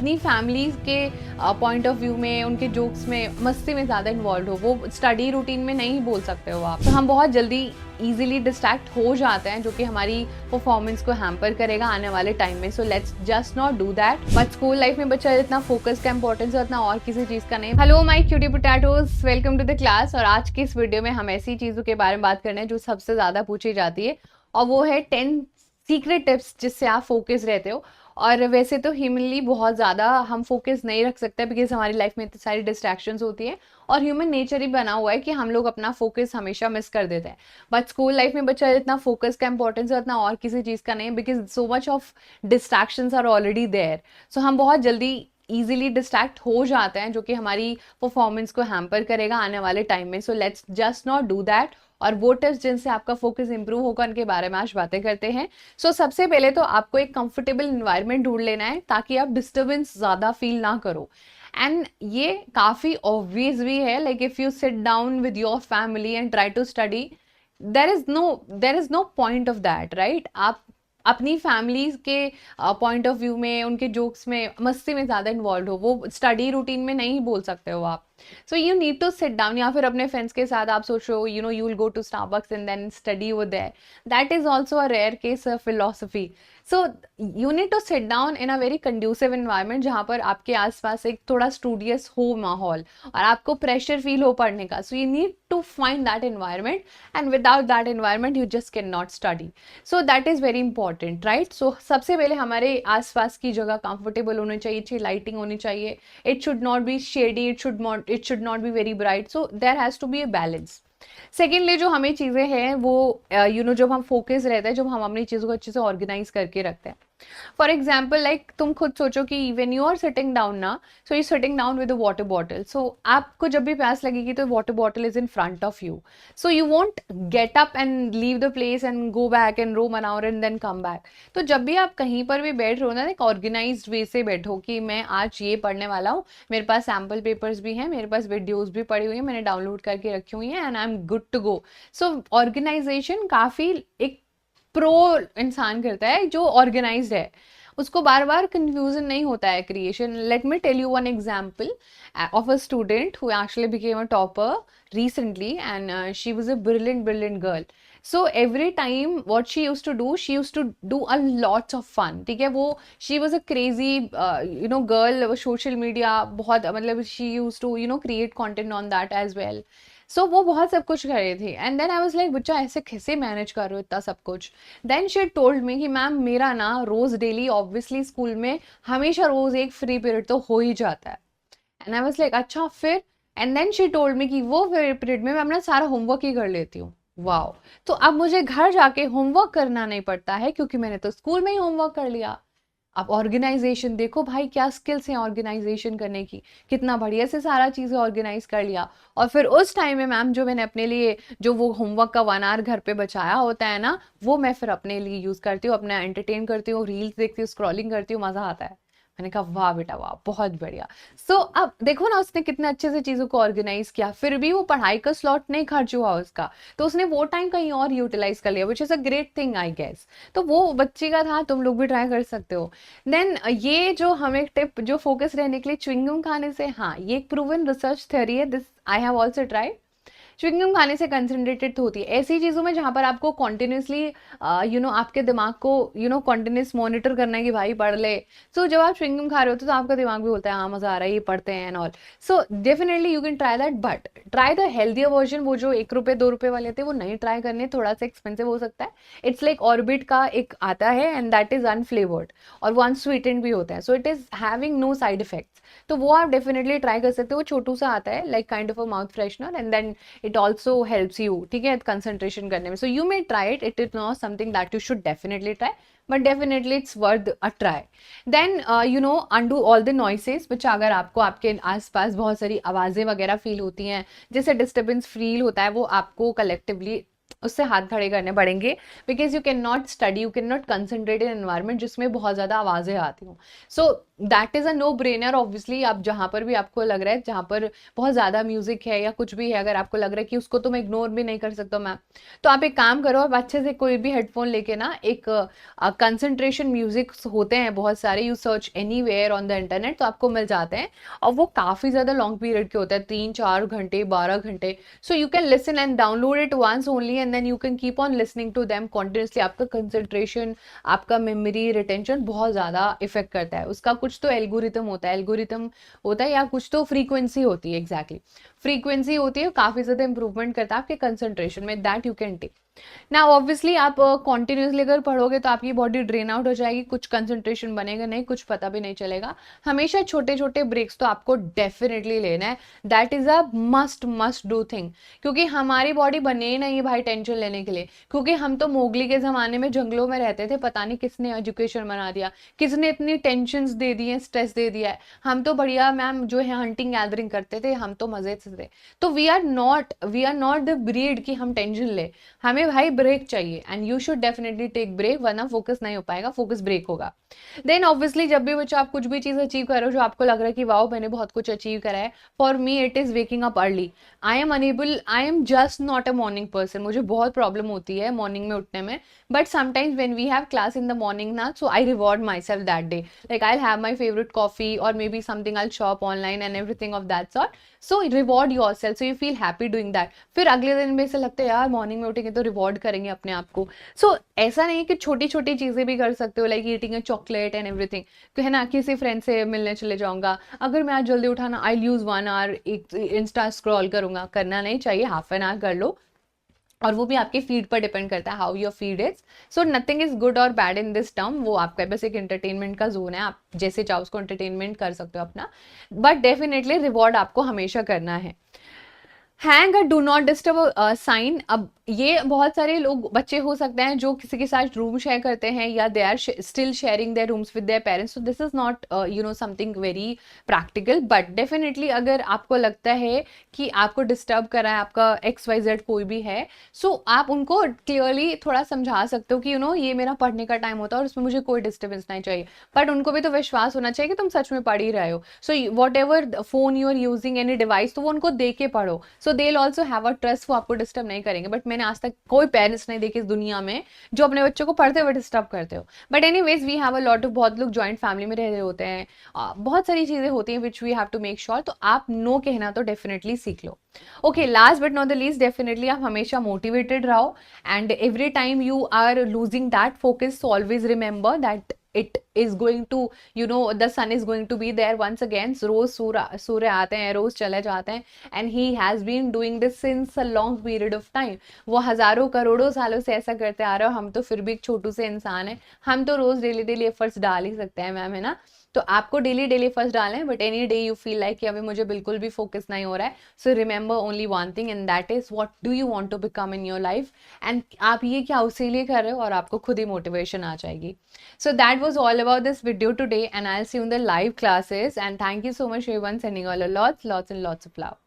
अपनी फैमिली के point of view में, उनके जोक्स में, मस्ती में ज़्यादा इन्वॉल्व हो, वो स्टडी रूटीन में नहीं बोल सकते हो आप। तो हम बहुत जल्दी ईजिली डिस्ट्रैक्ट हो जाते हैं, जो कि हमारी परफॉर्मेंस को हैम्पर करेगा आने वाले टाइम में। So let's just not do that. But school life में बच्चा जितना फोकस का इंपॉर्टेंस है उतना और किसी चीज़ का नहीं। Hello my cutie potatoes, welcome to the class. और आज की इस वीडियो में हम ऐसी चीज़ों के बारे में बात करने हैं जो सबसे ज़्यादा पूछी जाती है, और वो है 10 सीक्रेट टिप्स जिससे आप फोकस रहते हो। और वैसे तो ह्यूमनली बहुत ज़्यादा हम फोकस नहीं रख सकते, बिकॉज हमारी लाइफ में इतनी सारी डिस्ट्रैक्शंस होती हैं, और ह्यूमन नेचर ही बना हुआ है कि हम लोग अपना फोकस हमेशा मिस कर देते हैं। बट स्कूल लाइफ में बच्चा जितना फोकस का इंपॉर्टेंस है उतना और किसी चीज़ का नहीं, because so much of distractions are already there. So हम बहुत जल्दी ईजिली डिस्ट्रैक्ट हो जाते हैं, जो कि हमारी परफॉर्मेंस को हैम्पर करेगा आने वाले टाइम में। So let's just not do that. और वो टिप्स जिनसे आपका फोकस इंप्रूव होगा उनके बारे में आज बातें करते हैं। सबसे पहले तो आपको एक कंफर्टेबल इन्वायरमेंट ढूंढ लेना है ताकि आप डिस्टर्बेंस ज़्यादा फील ना करो। एंड ये काफ़ी ऑब्वियस भी है, like if you sit down with your family and try to study, there is no point of that, right. आप अपनी फैमिली के पॉइंट ऑफ व्यू में, उनके जोक्स में, मस्ती में ज़्यादा इन्वॉल्व हो, वो स्टडी रूटीन में नहीं बोल सकते हो आप। So you need to sit down, या फिर अपने फ्रेंड्स के साथ आप सोच रहे हो, you know, you will go to Starbucks and then study over there. That is also a rare case of philosophy. So you need to sit down in a very conducive environment, जहाँ पर आपके आसपास एक थोड़ा studious हो माहौल और आपको प्रेशर फील हो पढ़ने का। So you need to find that environment, and without that environment you just can not study. So that is very important, right. सो सबसे पहले हमारे आसपास की जगह कंफर्टेबल होनी चाहिए, अच्छी लाइटिंग होनी चाहिए। It should not be shady, it should not be very bright, so there has to be a balance. Secondly जो हमें चीज़ें हैं वो जब हम फोकस रहते हैं, जब हम अपनी चीज़ों को अच्छे से ऑर्गेनाइज करके रखते हैं। फॉर एग्जाम्पल, लाइक तुम खुद सोचो कि when you are sitting down ना, so you sitting down with a water bottle. So आपको जब भी प्यास लगेगी तो water bottle is in front of you. So you won't get up and leave the place and go back and roam an hour and then come back. तो जब भी आप कहीं पर भी बैठ रहे हो ना, एक ऑर्गेनाइज वे से बैठो कि मैं आज ये पढ़ने वाला हूँ, मेरे पास सैम्पल पेपर्स भी हैं, मेरे पास वीडियोज भी पड़ी हुई हैं, मैंने डाउनलोड करके रखी हुई हैं, and I am good to go. So organisation काफ़ी एक प्रो इंसान करता है जो ऑर्गेनाइज्ड है, उसको बार बार कंफ्यूजन नहीं होता है creation. Let me tell you one example of a student who actually became a topper recently, and she was a brilliant girl. So every time what she used to do a lots of fun, ठीक है। वो she was a crazy girl, social media बहुत, मतलब she used to create content on that as well. So वो बहुत सब कुछ कर रही थी, and then I was like, बच्चा ऐसे कैसे मैनेज कर रहे हो इतना सब कुछ। देन शी टोल्ड मी कि मैम मेरा ना रोज डेली, ऑब्वियसली स्कूल में हमेशा रोज एक फ्री पीरियड तो हो ही जाता है। एंड आई वाज लाइक, अच्छा फिर? And then she told me कि वो पीरियड में मैं अपना सारा होमवर्क ही कर लेती हूँ। वाओ। तो अब मुझे घर जाके होमवर्क करना नहीं पड़ता है, क्योंकि मैंने तो स्कूल में ही होमवर्क कर लिया। अब ऑर्गेनाइजेशन देखो भाई, क्या स्किल्स हैं ऑर्गेनाइजेशन करने की, कितना बढ़िया से सारा चीज़ें ऑर्गेनाइज कर लिया। और फिर उस टाइम में मैम जो मैंने अपने लिए जो वो होमवर्क का 1 आवर घर पे बचाया होता है ना, वो मैं फिर अपने लिए यूज़ करती हूँ, अपना एंटरटेन करती हूँ, रील्स देखती हूँ, स्क्रॉलिंग करती हूँ, मज़ा आता है। मैंने कहा वाह बेटा वाह, बहुत बढ़िया। अब देखो ना, उसने कितने अच्छे से चीज़ों को ऑर्गेनाइज किया, फिर भी वो पढ़ाई का स्लॉट नहीं खर्च हुआ उसका, तो उसने वो टाइम कहीं और यूटिलाइज कर लिया, which is a great thing I guess. तो वो बच्चे का था, तुम लोग भी ट्राई कर सकते हो। देन ये जो हमें टिप जो फोकस रहने के लिए च्युइंगम खाने से, हाँ ये एक प्रूवन रिसर्च थ्योरी है, this I have also try. Chewing gum खाने से कंसंट्रेटेड तो होती है ऐसी चीज़ों में जहाँ पर आपको कॉन्टिन्यूसली आपके दिमाग को कॉन्टिन्यूस मॉनिटर करना है कि भाई पढ़ ले। जब आप च्युइंगम खा रहे हो तो आपका दिमाग भी बोलता है हाँ मज़ा आ रहा है, ये पढ़ते हैं and all. Definitely you can try that, but try the healthier version. वो जो 1 रुपये 2 रुपये वाले थे वो नहीं ट्राई करने, थोड़ा सा एक्सपेंसिव हो सकता है। इट्स लाइक ऑर्बिट का एक आता है, एंड दैट इज अनफ्लेवर्ड और वो अनस्वीटेंड भी होता है, so it is having no side effects. तो वो आप डेफिनेटली ट्राई कर सकते हो। वो छोटू सा आता है, like kind of a mouth freshener, and then it also helps you, ठीक है, कंसंट्रेशन करने में। So you may try it, it is not something that you should definitely try, but definitely it's worth a try. Then undo all the noises, which अगर आपको आपके आसपास बहुत सारी आवाज़ें वगैरह फील होती हैं, जिससे डिस्टर्बेंस फील होता है, वो आपको कलेक्टिवली उससे हाथ खड़े करने पड़ेंगे, because you can not study, you can not concentrate in environment जिसमें बहुत ज़्यादा आवाज़ें आती हों. So that is a no brainer. Obviously आप जहाँ पर भी आपको लग रहा है, जहाँ पर बहुत ज़्यादा म्यूजिक है या कुछ भी है, अगर आपको लग रहा है कि उसको तो मैं इग्नोर भी नहीं कर सकता मैम, तो आप एक काम करो, आप अच्छे से कोई भी हेडफोन लेके ना, एक कंसंट्रेशन म्यूजिक होते हैं बहुत सारे, you search anywhere on the internet, तो आपको मिल जाते हैं. और वो काफ़ी ज़्यादा लॉन्ग पीरियड के होते हैं, 3-4 घंटे 12 घंटे. So you can listen and download it once only, and then you can keep on listening to them continuously. आपका कंसंट्रेशन, आपका मेमोरी रिटेंशन बहुत ज़्यादा इफेक्ट करता है. उसका कुछ तो एल्गोरिथम होता है या कुछ तो फ्रीक्वेंसी होती है. एग्जैक्टली फ्रीक्वेंसी होती है, काफ़ी ज़्यादा इंप्रूवमेंट करता है आपके कंसंट्रेशन में. That you can take. ना ऑब्वियसली आप कॉन्टिन्यूसली अगर पढ़ोगे तो आपकी बॉडी ड्रेन आउट हो जाएगी, कुछ कंसंट्रेशन बनेगा नहीं, कुछ पता भी नहीं चलेगा. हमेशा छोटे छोटे ब्रेक्स तो आपको डेफिनेटली लेना है. That is a must do thing, क्योंकि हमारी बॉडी बने ही नहीं है भाई टेंशन लेने के लिए. क्योंकि हम तो मोगली के ज़माने में जंगलों में रहते थे, पता नहीं किसने एजुकेशन बना दिया, किसने इतनी टेंशन दे दी है, स्ट्रेस दे दिया है. हम तो बढ़िया मैम जो है हंटिंग गैदरिंग करते थे, हम तो मजे से थे. तो we are not the breed कि हम टेंशन ले. हमें भाई ब्रेक चाहिए, and you should definitely take break, वरना फोकस नहीं हो पाएगा, फोकस ब्रेक होगा. देन ऑब्वियसली जब भी बच्चा आप कुछ भी चीज़ अचीव कर रहे हो जो आपको लग रहा है कि वाओ मैंने बहुत कुछ अचीव करा है, for me it is waking up early. I am just not a morning person. मुझे बहुत प्रॉब्लम होती है मॉर्निंग में उठने में, but sometimes when we have class in the morning ना, so I reward myself that day. Like I have my favourite coffee और maybe something I shop online and everything of that sort. So reward yourself, so you feel happy doing that. फिर अगले दिन में से लगता है यार morning में उठेंगे तो रिवॉर्ड करेंगे अपने आप को. सो ऐसा नहीं है कि छोटी छोटी चीज़ें भी कर सकते हो, like eating a chocolate and everything. है ना, किसी फ्रेंड से मिलने चले जाऊंगा, अगर मैं आज जल्दी उठा ना, आई यूज़ 1 आवर एक इंस्टा स्क्रॉल करूंगा, करना नहीं चाहिए, हाफ एन आवर कर लो. और वो भी आपके फीड पर डिपेंड करता है, how your feed is. So nothing is good और बैड इन दिस टर्म. वो आपका बस एक एंटरटेनमेंट का जोन है, आप जैसे चाहो उसको एंटरटेनमेंट कर सकते हो अपना, बट डेफिनेटली रिवॉर्ड आपको हमेशा करना है. Hang do not disturb sign. अब ये बहुत सारे लोग बच्चे हो सकते हैं जो किसी के साथ रूम शेयर करते हैं, या they are still sharing their rooms with their parents. So this is not something very practical. But definitely अगर आपको लगता है कि आपको डिस्टर्ब कर रहा है आपका XYZ कोई भी है, सो आप उनको क्लियरली थोड़ा समझा सकते हो कि ये मेरा पढ़ने का टाइम होता है और उसमें मुझे कोई डिस्टर्बेंस नहीं चाहिए. बट उनको भी तो विश्वास होना चाहिए कि तुम सच में पढ़ ही रहे हो. So whatever phone you are using, any device, तो वो उनको दे के पढ़ो. So they also have a trust, वो आपको डिस्टर्ब नहीं करेंगे. बट मैंने आज तक कोई पेरेंट्स नहीं देखे इस दुनिया में जो अपने बच्चों को पढ़ते हुए डिस्टर्ब करते हो. But anyways we have a lot of, बहुत लोग जॉइंट फैमिली में रह रहे होते हैं, बहुत सारी चीजें होती हैं which we have to make sure. तो आप नो कहना तो डेफिनेटली सीख लो. Okay, last but not the least, definitely आप हमेशा मोटिवेटेड रहो, and every time you are losing that focus, always remember that it is going to, the sun is going to be there once again. रोज सूर्य आते हैं, रोज चले जाते हैं, and he has been doing this since a long period of time. वो हजारों करोड़ों सालों से ऐसा करते आ रहे हो. हम तो फिर भी एक छोटू से इंसान है, हम तो रोज डेली एफर्ट्स डाल ही सकते हैं मैम, है ना. तो आपको डेली एफर्ट्स डालना है, but any day you feel like कि अभी मुझे बिल्कुल भी फोकस नहीं हो रहा है, so remember only one thing, and that is what do you want to become in your life. And आप ये क्या उसी लिए कर रहे हो, और आपको खुद ही मोटिवेशन आ जाएगी. So that was all about this video today, and I'll see you in the live classes, and thank you so much everyone, sending all a lots and lots of love.